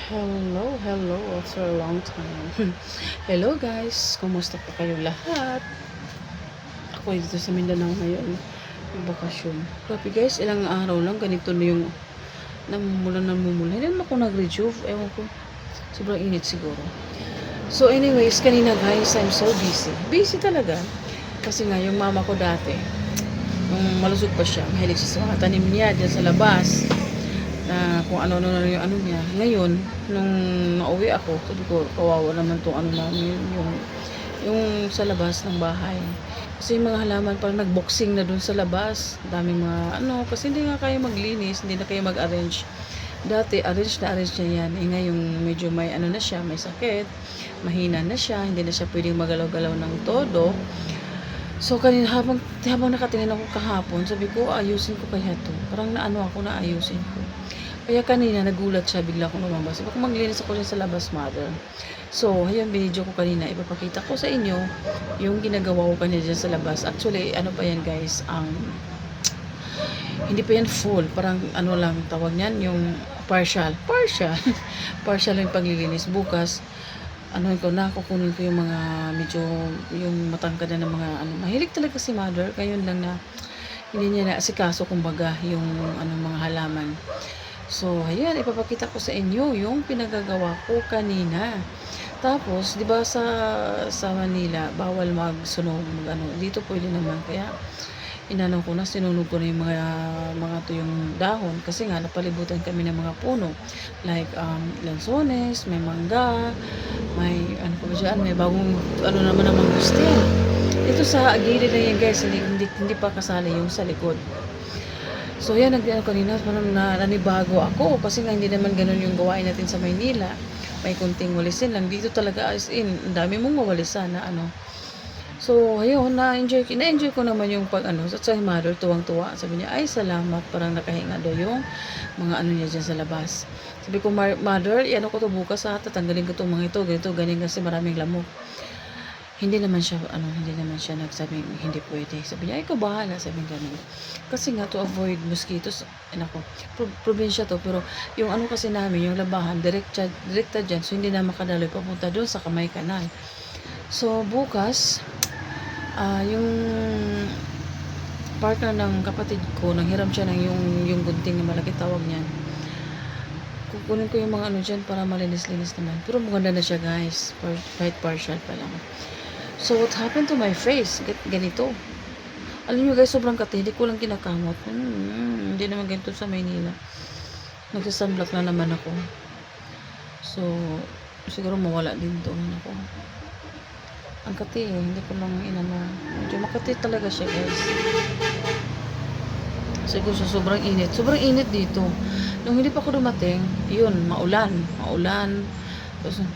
Hello after a long time. Hello guys, kumusta po kayo lahat? Ako dito sa Mindanao ngayon, bakasyon. Grabe guys, ilang araw lang ganito na yung namumula. Hindi naman ako nag-rejuve, ewan ko. Sobrang init siguro. So anyways, kanina guys, I'm so busy. Busy talaga. Kasi nga, yung mama ko dati, nung malusog pa siya, mahilig siya sa mga tanim niya dyan sa labas na kung ano na yung ano niya. Ngayon, nung nauwi ako, sabi ko, kawawa naman tong ano namin, yung sa labas ng bahay. Kasi yung mga halaman parang nagboxing na dun sa labas. Daming mga ano, kasi hindi nga kayo maglinis, hindi na kayo mag-arrange. Dati, arrange niya yan. Eh ngayon, medyo may ano na siya, may sakit, mahina na siya, hindi na siya pwedeng magalaw-galaw ng todo. So, kanina habang nakatingin ako kahapon, sabi ko, ayusin ko kaya to. Parang naano ako na ayusin ko. Kaya kanina nagulat siya, bigla akong lumabas. Sabi ko, maglinis ako dyan sa labas, mother. So, ayan, video ko kanina. Ipapakita ko sa inyo yung ginagawa ko kanina dyan sa labas. Actually, ano pa yan guys, hindi pa yan full. Parang ano lang tawag niyan, yung partial. Partial yung paglilinis. Bukas, ano ko na, kukunin ko yung mga medyo, yung matangkad na ng mga, ano, mahilig talaga si mother. Ngayon lang na, hindi niya na asikaso kumbaga yung ano, mga halaman. So, ayan, ipapakita ko sa inyo yung pinagagawa ko kanina. Tapos, 'di ba sa Manila, bawal magsunog, ano, dito pwede naman. Kaya inano ko na, sinunog ko na yung mga tuyong dahon kasi nga napalibutan kami ng mga puno. Like lansones, may mangga, may ano pa ba dyan, may bagong ano naman ng mangustin. Ito sa gilid na yan guys, hindi pa kasali yung sa likod. So yan, kanina, parang nanibago ako kasi nga hindi naman ganun yung gawain natin sa Maynila. May kunting walisin lang. Dito talaga as in, ang dami mong mawalisan na ano. So, ayun, na-enjoy ko naman yung pag ano, sa mother, tuwang-tuwa. Sabi niya, ay salamat, parang nakahinga daw yung mga ano niya dyan sa labas. Sabi ko, mother, ano ko to bukas ha, tatanggalin ko to mga ito, ganito, ganyan kasi maraming lamok. Hindi naman siya nagsabing hindi pwede. Sabi niya, ikaw bahala, sabi niya ganun. Kasi nga, to avoid mosquitoes, nako, probinsya to, pero yung ano kasi namin, yung labahan, direkta dyan, so hindi na makadaloy papunta doon sa Kamay Kanal. So, bukas, yung partner ng kapatid ko, nanghiram siya ng yung gunting na malaki tawag niyan. Kukunin ko yung mga ano dyan para malinis-linis naman. Pero maganda na siya guys, kahit partial pa lang. So, what happened to my face? Ganito. Alam nyo guys, sobrang kati. Hindi ko lang kinakamot. Hindi naman ganito sa Maynila. Nagsasunblock na naman ako. So, siguro mawala din to. Ako. Ang kati eh. Hindi ko lang inano. Medyo makati talaga siya guys. Siguro sobrang init. Sobrang init dito. Nung hindi pa ako dumating, yun, maulan.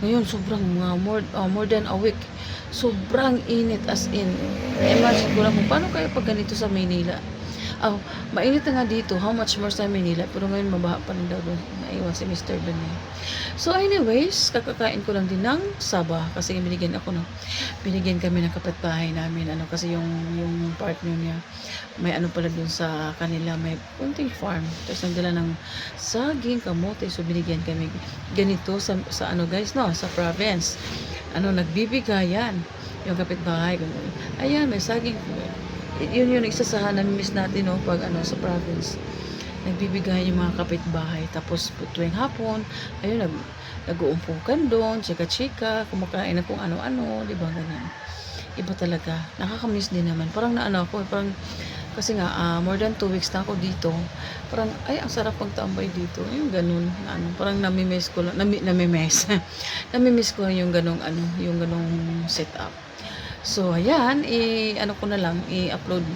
Ngayon, sobrang more than a week. Sobrang init as in. Imagine ko lang kung paano kaya pag ganito sa Maynila. Mainit na nga dito. How much more sa Maynila? Pero ngayon, mabaha pa rin daw doon. Naiwan si Mr. Doon eh. So anyways, kakakain ko lang din ng saba. Kasi binigyan kami ng kapitbahay namin. Kasi yung partner niya, may ano pala doon sa kanila, may kunting farm. Tapos nagdala ng saging, kamote. So binigyan kami ganito sa ano guys, no? Sa province. Nagbibigayan yung kapitbahay. Ayan, may saging. Yun yung isa sa nami-miss natin, no? Pag sa province. Nagbibigay yung mga kapitbahay. Tapos tuwing hapon, ayun, nag-uumpukan doon, chika-chika, kumakain na kung ano-ano, di ba ganyan. Iba talaga. Nakakamiss din naman. Parang naano ako, parang kasi nga, more than 2 weeks na ako dito. Parang, ay, ang sarap pagtambay dito. Yung ganun, parang nami-miss ko lang, nami-miss. Nami-miss ko yung ganung, yung ganung setup. So, ayan, i-upload.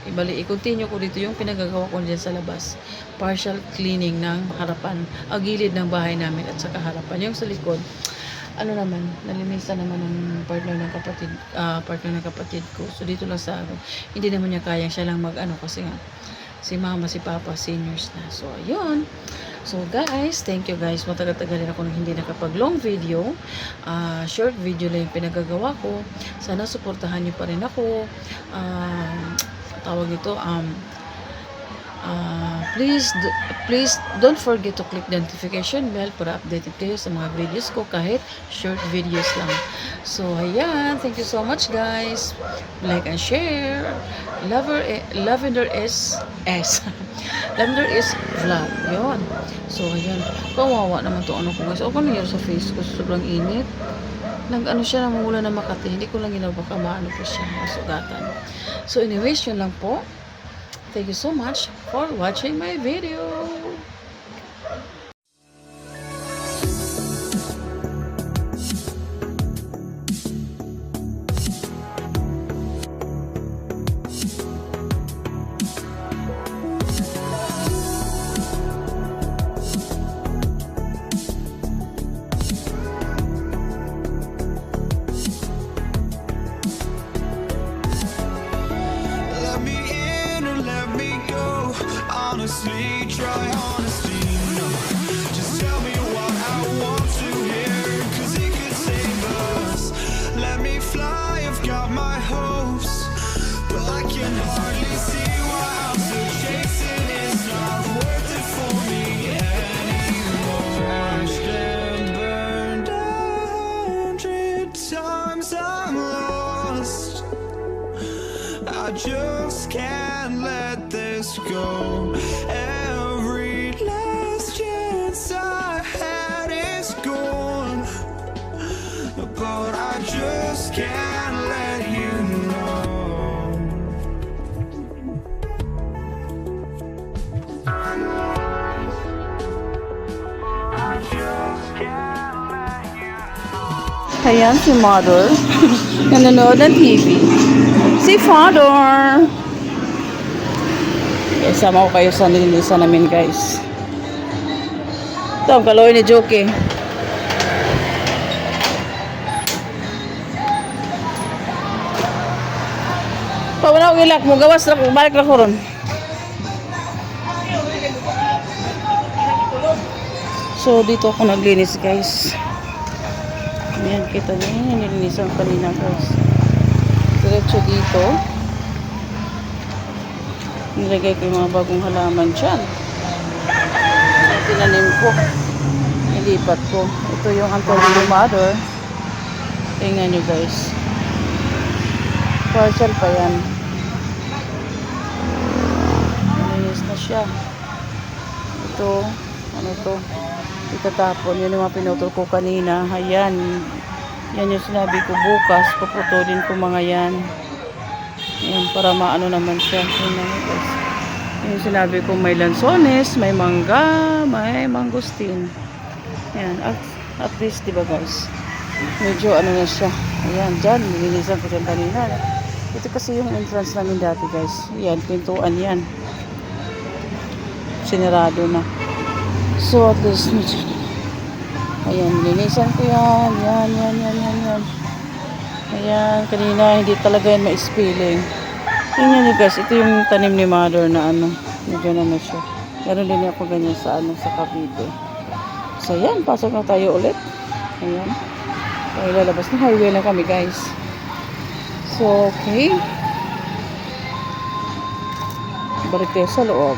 I-continue ko dito yung pinagagawa ko dyan sa labas. Partial cleaning ng harapan, gilid ng bahay namin at saka harapan. Yung sa likod, nalinisan naman ng partner ng kapatid ko. So, dito lang sa hindi naman niya kaya siya lang kasi nga, si mama, si papa, seniors na. So, ayun. So, guys, thank you guys. Matagal-tagal rin ako nang hindi nakapag-long video. Short video lang yung pinagagawa ko. Sana suportahan niyo pa rin ako. Tawag nito, Please don't forget to click the notification bell para updated kayo sa mga videos ko kahit short videos lang. So, ayan. Thank you so much, guys. Like and share. Lavender is S. Lavender is vlog. Yun. So, ayan. Kawawa naman to ano ko, guys. O, nangyari sa face ko? Sobrang init. Nag-ano siya, namumula na Makati. Hindi ko lang ginawa baka maano po siya. Masugatan. So, anyways, yun lang po. Thank you so much for watching my video. Honestly, try honesty, no. Just tell me what I want to hear, 'cause it could save us. Let me fly, I've got my hopes, but I can hardly see why I'm still chasing. It's not worth it for me anymore. Been burned 100 times, I'm lost. I just can't let this go. Every last chance I had is gone, but I just can't let you know. I just can't let you know. Ayan si Mother. Nanonood ng TV. Si Father. Isama ko kayo sa nililisan namin, guys. Ito ang kaloy ni Joke. Pa, wala ko ilak mo. Gawas na ko. Balik na ko ron. So, dito ako naglinis, guys. Ayan, kita niyo. Nilinisan ko kanina, guys. Diretso dito. Nilagay ko yung mga bagong halaman dyan. So, tinanim ko. Nilipat ko. Ito yung Antonio Mother. Tingnan nyo, guys. Partial pa yan. Nalinis na siya. Ito. Ano to? Itatapon. Yun yung mga pinutol ko kanina. Ayan. Yan yung sinabi ko bukas. Paputulin ko mga yan. Ayan, para maano naman siya. Yung sinabi ko may lansones, may mangga, may mangustin. Ayan, at least, diba guys? Medyo ano na siya. Ayan, dyan, nilinisan ko dyan kanina. Ito kasi yung entrance namin dati guys. Ayan, pintuan yan. Sinarado na. So, at least, ayan, nilinisan ko yan. Yan. Ayan, kanina hindi talaga yan ma-spilling. Tingnan nyo guys, ito yung tanim ni Mother na ano, medyo na siya. Meron din ako ganyan sa ano, sa Cavite. So ayan, pasok na tayo ulit. Ayan. So, ilalabas na highway na kami guys. So, okay. Balik tayo sa loob.